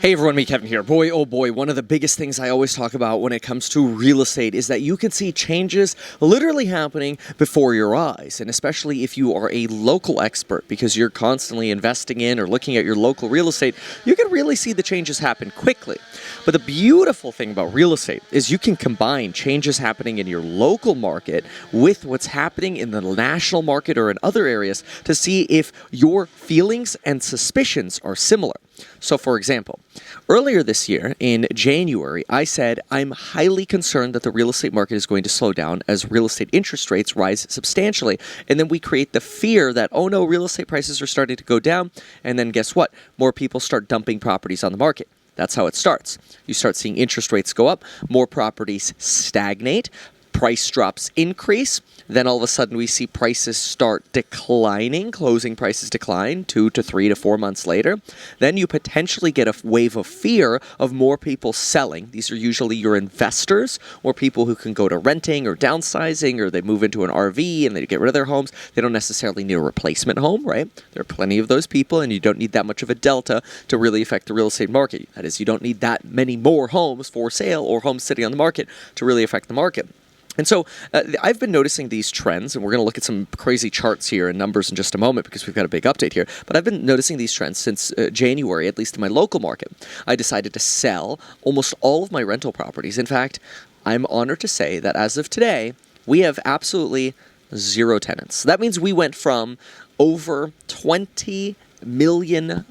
Hey everyone, me Kevin here. Boy, oh boy, one of the biggest things I always talk about when it comes to real estate is that you can see changes literally happening before your eyes, and especially if you are a local expert because you're constantly investing in or looking at your local real estate, you can really see the changes happen quickly. But the beautiful thing about real estate is you can combine changes happening in your local market with what's happening in the national market or in other areas to see if your feelings and suspicions are similar. So for example, earlier this year in January, I said I'm highly concerned that the real estate market is going to slow down as real estate interest rates rise substantially. And then we create the fear that, oh no, real estate prices are starting to go down. And then guess what? More people start dumping properties on the market. That's how it starts. You start seeing interest rates go up, more properties stagnate, price drops increase, then all of a sudden we see prices start declining, closing prices decline 2 to 3 to 4 months later. Then you potentially get a wave of fear of more people selling. These are usually your investors or people who can go to renting or downsizing, or they move into an RV and they get rid of their homes. They don't necessarily need a replacement home, right? There are plenty of those people, and you don't need that much of a delta to really affect the real estate market. That is, you don't need that many more homes for sale or homes sitting on the market to really affect the market. And so I've been noticing these trends, and we're going to look at some crazy charts here and numbers in just a moment because we've got a big update here. But I've been noticing these trends since January, at least in my local market. I decided to sell almost all of my rental properties. In fact, I'm honored to say that as of today, we have absolutely 0 tenants. That means we went from over $20 million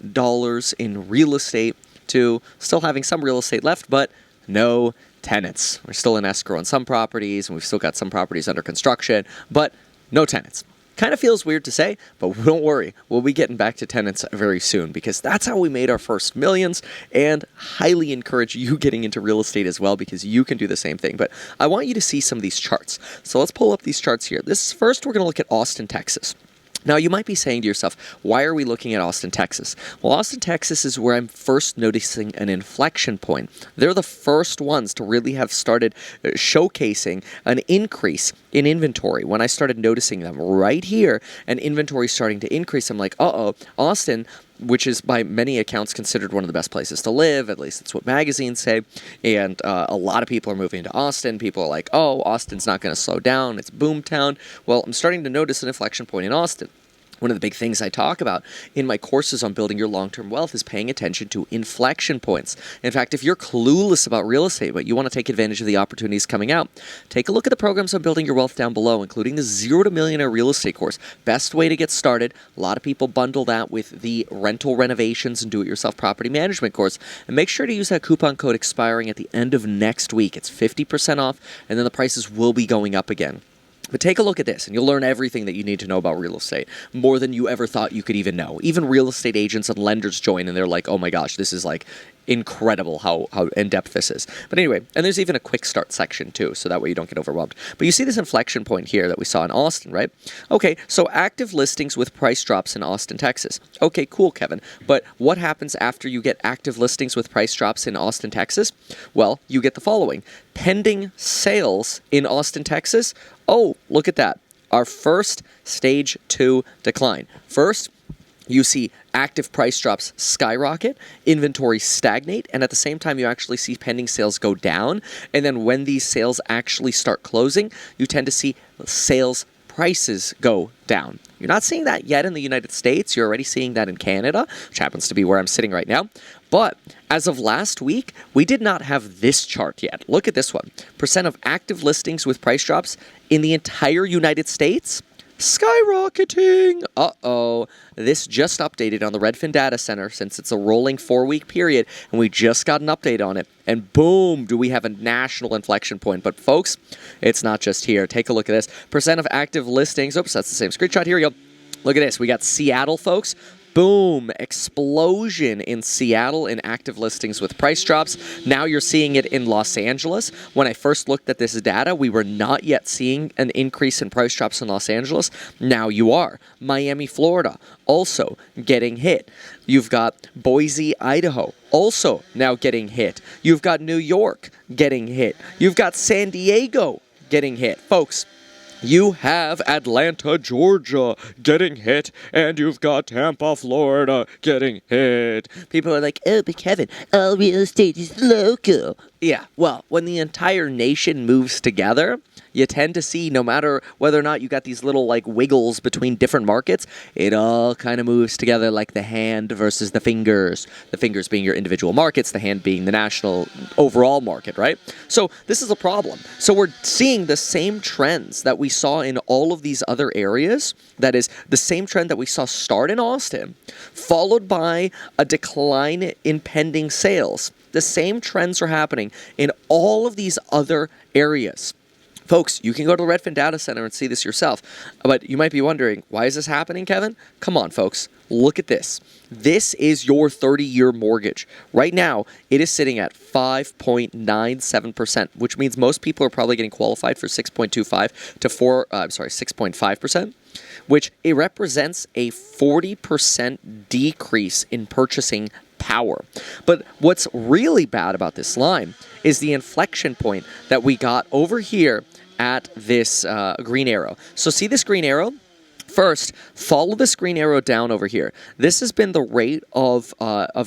in real estate to still having some real estate left, but no tenants. We're still in escrow on some properties, and we've still got some properties under construction, but no tenants. Kind of feels weird to say, but don't worry. We'll be getting back to tenants very soon because that's how we made our first millions, and highly encourage you getting into real estate as well because you can do the same thing. But I want you to see some of these charts. So let's pull up these charts here. First, we're going to look at Austin, Texas. Now, you might be saying to yourself, why are we looking at Austin, Texas? Well, Austin, Texas is where I'm first noticing an inflection point. They're the first ones to really have started showcasing an increase in inventory. When I started noticing them right here, and inventory starting to increase, I'm like, uh-oh, Austin, which is by many accounts considered one of the best places to live, at least that's what magazines say, and a lot of people are moving to Austin. People are like, oh, Austin's not going to slow down, it's boomtown. Well, I'm starting to notice an inflection point in Austin. One of the big things I talk about in my courses on building your long-term wealth is paying attention to inflection points. In fact, if you're clueless about real estate, but you want to take advantage of the opportunities coming out, take a look at the programs on building your wealth down below, including the 0 to Millionaire Real Estate course. Best way to get started. A lot of people bundle that with the rental renovations and do-it-yourself property management course. And make sure to use that coupon code expiring at the end of next week. It's 50% off, and then the prices will be going up again. But take a look at this, and you'll learn everything that you need to know about real estate, more than you ever thought you could even know. Even real estate agents and lenders join, and they're like, oh my gosh, this is like incredible how in-depth this is. But anyway, and there's even a quick start section too, so that way you don't get overwhelmed. But you see this inflection point here that we saw in Austin, right? Okay, so active listings with price drops in Austin, Texas. Okay, cool, Kevin. But what happens after you get active listings with price drops in Austin, Texas? Well, you get the following. Pending sales in Austin, Texas. Oh, look at that. Our first stage 2 decline. First, you see active price drops skyrocket, inventory stagnate, and at the same time you actually see pending sales go down. And then when these sales actually start closing, you tend to see sales prices go down. You're not seeing that yet in the United States. You're already seeing that in Canada, which happens to be where I'm sitting right now. But as of last week, we did not have this chart yet. Look at this one. Percent of active listings with price drops in the entire United States. Skyrocketing. Uh-oh. This just updated on the Redfin Data Center since it's a rolling 4-week period, and we just got an update on it. And boom, do we have a national inflection point. But folks, it's not just here. Take a look at this. Percent of active listings. Oops, that's the same screenshot. Here we go. Look at this. We got Seattle, folks. Boom, explosion in Seattle in active listings with price drops. Now you're seeing it in Los Angeles. When I first looked at this data, we were not yet seeing an increase in price drops in Los Angeles. Now you are. Miami, Florida, also getting hit. You've got Boise, Idaho, also now getting hit. You've got New York getting hit. You've got San Diego getting hit. Folks, You have Atlanta, Georgia getting hit, and you've got Tampa, Florida getting hit. People are like, oh, but Kevin, all real estate is local. Yeah, well, when the entire nation moves together, you tend to see, no matter whether or not you got these little like wiggles between different markets, it all kind of moves together like the hand versus the fingers. The fingers being your individual markets, the hand being the national overall market, right? So this is a problem. So we're seeing the same trends that we saw in all of these other areas. That is the same trend that we saw start in Austin, followed by a decline in pending sales. The same trends are happening in all of these other areas. Folks, you can go to the Redfin Data Center and see this yourself, but you might be wondering, why is this happening, Kevin? Come on, folks. Look at this. This is your 30-year mortgage. Right now, it is sitting at 5.97%, which means most people are probably getting qualified for 6.25 to 6.5%, which it represents a 40% decrease in purchasing power. But what's really bad about this line is the inflection point that we got over here at this green arrow. So see this green arrow? First, follow this green arrow down over here. This has been the rate of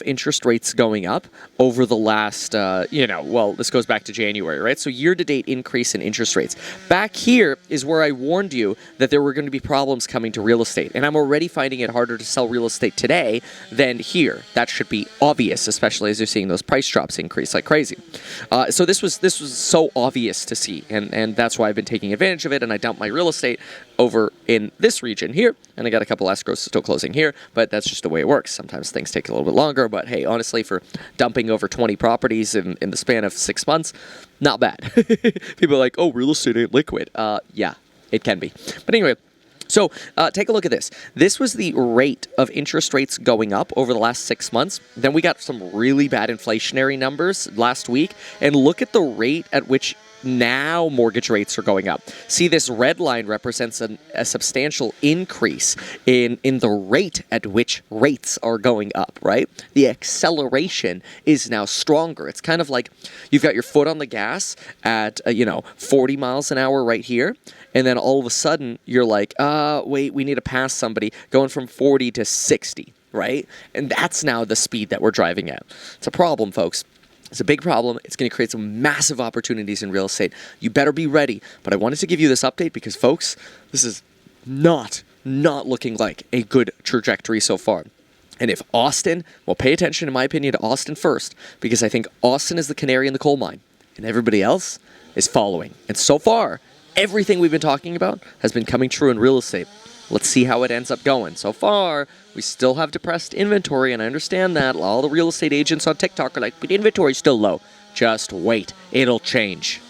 interest rates going up over the last, this goes back to January, right? So year-to-date increase in interest rates. Back here is where I warned you that there were going to be problems coming to real estate, and I'm already finding it harder to sell real estate today than here. That should be obvious, especially as you're seeing those price drops increase like crazy. So this was so obvious to see, and that's why I've been taking advantage of it, and I dumped my real estate over in this region here, and I got a couple escrows still closing here, but that's just the way it works. Sometimes things take a little bit longer, but hey, honestly, for dumping over 20 properties in the span of 6 months, not bad. People are like, oh, real estate ain't liquid. Yeah, it can be. But anyway, so take a look at this. This was the rate of interest rates going up over the last 6 months. Then we got some really bad inflationary numbers last week, and look at the rate at which now mortgage rates are going up. See, this red line represents a substantial increase in the rate at which rates are going up, right? The acceleration is now stronger. It's kind of like you've got your foot on the gas at, 40 miles an hour right here, and then all of a sudden you're like, wait, we need to pass somebody, going from 40 to 60, right? And that's now the speed that we're driving at. It's a problem, folks. It's a big problem. It's going to create some massive opportunities in real estate. You better be ready. But I wanted to give you this update because, folks, this is not looking like a good trajectory so far. And if Austin, well, pay attention, in my opinion, to Austin first, because I think Austin is the canary in the coal mine, and everybody else is following. And so far, everything we've been talking about has been coming true in real estate. Let's see how it ends up going. So far, we still have depressed inventory, and I understand that. All the real estate agents on TikTok are like, but inventory's still low. Just wait. It'll change.